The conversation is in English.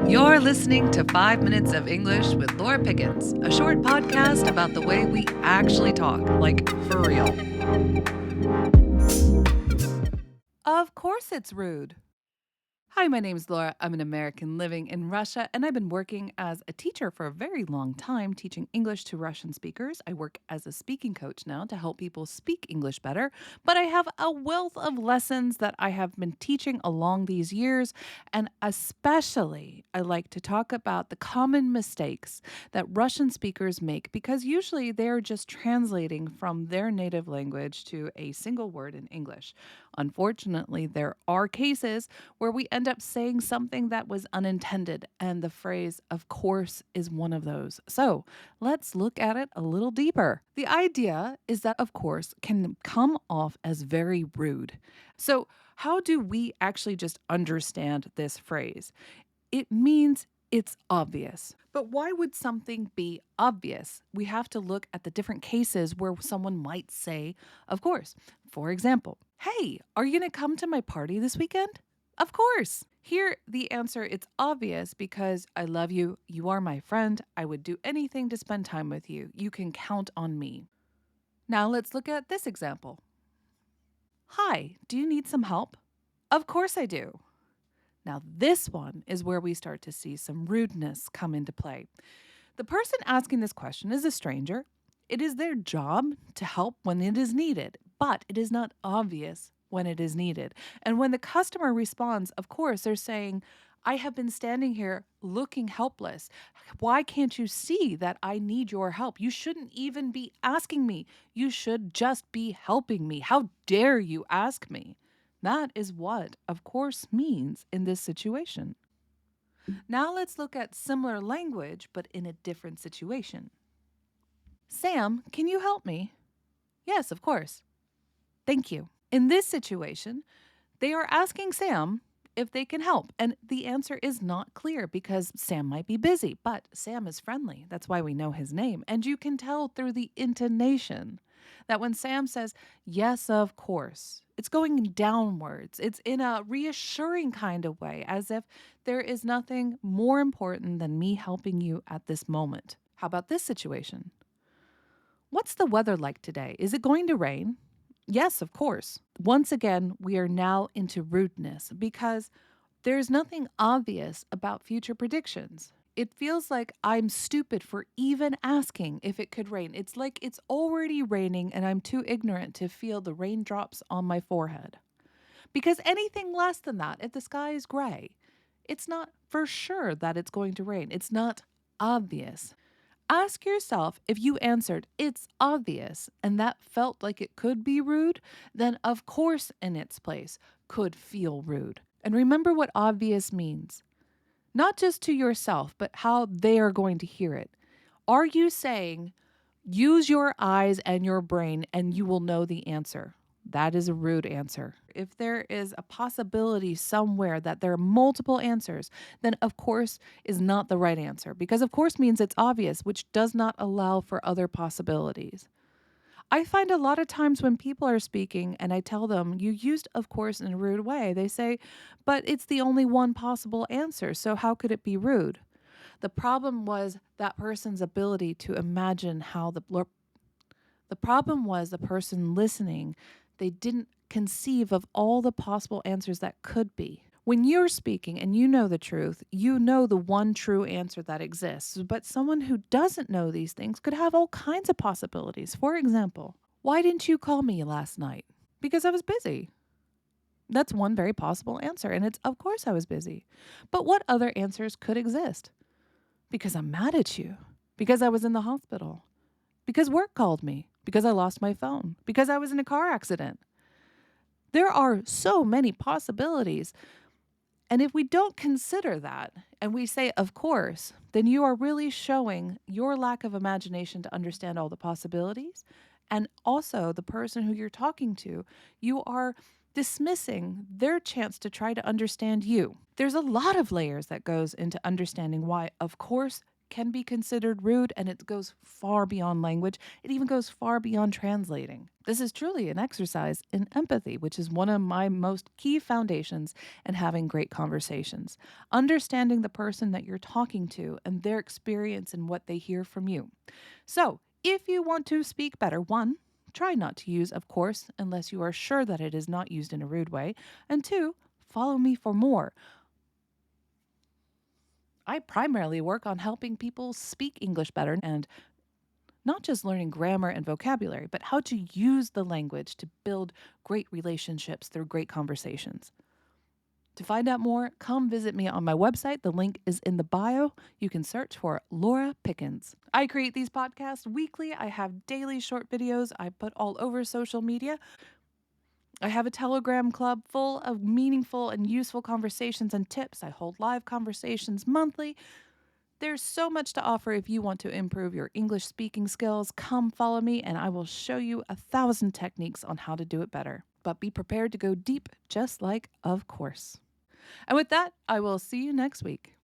You're listening to 5 Minutes of English with Laura Pickens, a short podcast about the way we actually talk, like for real. Of course it's rude. Hi, my name is Laura. I'm an American living in Russia, and I've been working as a teacher for a very long time, teaching English to Russian speakers. I work as a speaking coach now to help people speak English better, but I have a wealth of lessons that I have been teaching along these years, and especially I like to talk about the common mistakes that Russian speakers make because usually they're just translating from their native language to a single word in English. Unfortunately, there are cases where we end up saying something that was unintended, and the phrase, of course, is one of those. So let's look at it a little deeper. The idea is that, of course, can come off as very rude. So, how do we actually just understand this phrase? It means it's obvious. But why would something be obvious? We have to look at the different cases where someone might say, of course. For example, hey, are you going to come to my party this weekend? Of course. Here, the answer, it's obvious because I love you. You are my friend. I would do anything to spend time with you. You can count on me. Now let's look at this example. Hi, do you need some help? Of course I do. Now, this one is where we start to see some rudeness come into play. The person asking this question is a stranger. It is their job to help when it is needed, but it is not obvious when it is needed. And when the customer responds, of course, they're saying, I have been standing here looking helpless. Why can't you see that I need your help? You shouldn't even be asking me. You should just be helping me. How dare you ask me? That is what, of course, means in this situation. Now let's look at similar language, but in a different situation. Sam, can you help me? Yes, of course. Thank you. In this situation, they are asking Sam if they can help, and the answer is not clear because Sam might be busy, but Sam is friendly. That's why we know his name, and you can tell through the intonation that when Sam says, yes, of course, it's going downwards. It's in a reassuring kind of way, as if there is nothing more important than me helping you at this moment. How about this situation? What's the weather like today? Is it going to rain? Yes, of course. Once again, we are now into rudeness because there's nothing obvious about future predictions. It feels like I'm stupid for even asking if it could rain. It's like it's already raining and I'm too ignorant to feel the raindrops on my forehead. Because anything less than that, if the sky is gray, it's not for sure that it's going to rain. It's not obvious. Ask yourself if you answered, it's obvious, and that felt like it could be rude, then of course in its place could feel rude. And remember what obvious means. Not just to yourself, but how they are going to hear it. Are you saying, use your eyes and your brain and you will know the answer? That is a rude answer. If there is a possibility somewhere that there are multiple answers, then of course is not the right answer because of course means it's obvious, which does not allow for other possibilities. I find a lot of times when people are speaking and I tell them, you used of course in a rude way, they say, but it's the only one possible answer, so how could it be rude? The problem was that person's ability to imagine how the problem was the person listening, they didn't conceive of all the possible answers that could be. When you're speaking and you know the truth, you know the one true answer that exists. But someone who doesn't know these things could have all kinds of possibilities. For example, why didn't you call me last night? Because I was busy. That's one very possible answer. And it's, of course I was busy. But what other answers could exist? Because I'm mad at you. Because I was in the hospital. Because work called me. Because I lost my phone. Because I was in a car accident. There are so many possibilities. And if we don't consider that and we say, of course, then you are really showing your lack of imagination to understand all the possibilities. And also the person who you're talking to, you are dismissing their chance to try to understand you. There's a lot of layers that goes into understanding why, of course, can be considered rude, and it goes far beyond language. It even goes far beyond translating. This is truly an exercise in empathy, which is one of my most key foundations in having great conversations. Understanding the person that you're talking to and their experience and what they hear from you. So, if you want to speak better, one, try not to use of course unless you are sure that it is not used in a rude way, and two, follow me for more. I primarily work on helping people speak English better and not just learning grammar and vocabulary, but how to use the language to build great relationships through great conversations. To find out more, come visit me on my website. The link is in the bio. You can search for Laura Pickens. I create these podcasts weekly. I have daily short videos I put all over social media. I have a Telegram club full of meaningful and useful conversations and tips. I hold live conversations monthly. There's so much to offer if you want to improve your English speaking skills. Come follow me and I will show you 1,000 techniques on how to do it better. But be prepared to go deep, just like of course. And with that, I will see you next week.